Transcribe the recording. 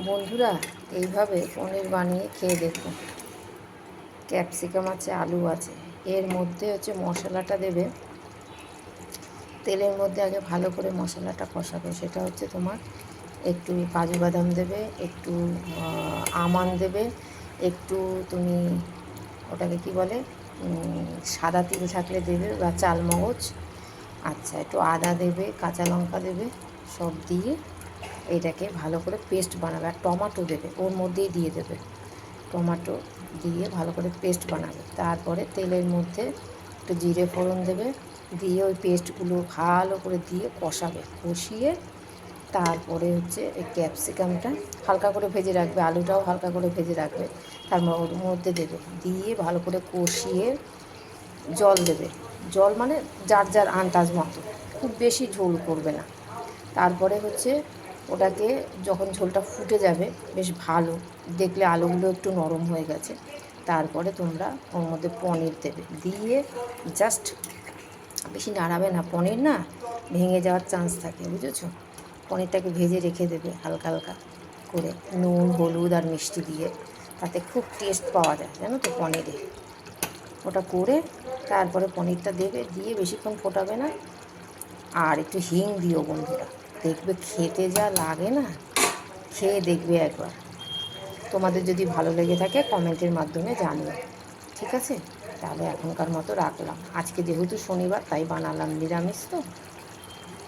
বন্ধুরা, এইভাবে পনির বানিয়ে খেয়ে দেখো। ক্যাপসিকাম আছে, আলু আছে, এর মধ্যে হচ্ছে মশলাটা দেবে। তেলের মধ্যে আগে ভালো করে মশলাটা কষাবে। সেটা হচ্ছে তোমার একটু কাজু বাদাম দেবে, একটু আমন্ড দেবে, একটু তুমি ওটাকে কি বলে, সাদা তিল থাকলে দেবে, বা চালমগজ। আচ্ছা, একটু আদা দেবে, কাঁচা লঙ্কা দেবে, সব দিয়ে এটাকে ভালো করে পেস্ট বানাবে। আর টমেটো দেবে, ওর মধ্যেই দিয়ে দেবে। টমেটো দিয়ে ভালো করে পেস্ট বানাবে। তারপরে তেলের মধ্যে একটু জিরে ফোড়ন দেবে, দিয়ে ওই পেস্টগুলো ভালো করে দিয়ে কষাবে। কষিয়ে তারপরে হচ্ছে এই ক্যাপসিকামটা হালকা করে ভেজে রাখবে, আলুটাও হালকা করে ভেজে রাখবে, তারপর ওর মধ্যে দেবে, দিয়ে ভালো করে কষিয়ে জল দেবে। জল মানে যার যার আন্দাজ মতো, খুব বেশি ঝোল করবে না। তারপরে হচ্ছে ওটাকে যখন ঝোলটা ফুটে যাবে বেশ ভালো, দেখলে আলুগুলো একটু নরম হয়ে গেছে, তারপরে তোমরা ওর মধ্যে পনির দেবে। দিয়ে জাস্ট বেশি নাড়াবে না, পনির না ভেঙে যাওয়ার চান্স থাকে, বুঝেছো? পনিরটাকে ভেজে রেখে দেবে হালকা হালকা করে, নুন হলুদ আর মিষ্টি দিয়ে। তাতে খুব টেস্ট পাওয়া যায়, জানো তো, পনিরে। ওটা করে তারপরে পনিরটা দেবে, দিয়ে বেশিক্ষণ ফোটাবে না। আর একটু হিং দিও বন্ধুরা, দেখবে খেতে যা লাগে না, খেয়ে দেখবে একবার। তোমাদের যদি ভালো লেগে থাকে কমেন্টের মাধ্যমে জানিও, ঠিক আছে? তাহলে এখনকার মতো রাখলাম। আজকে যেহেতু শনিবার তাই বানালাম নিরামিষ তো।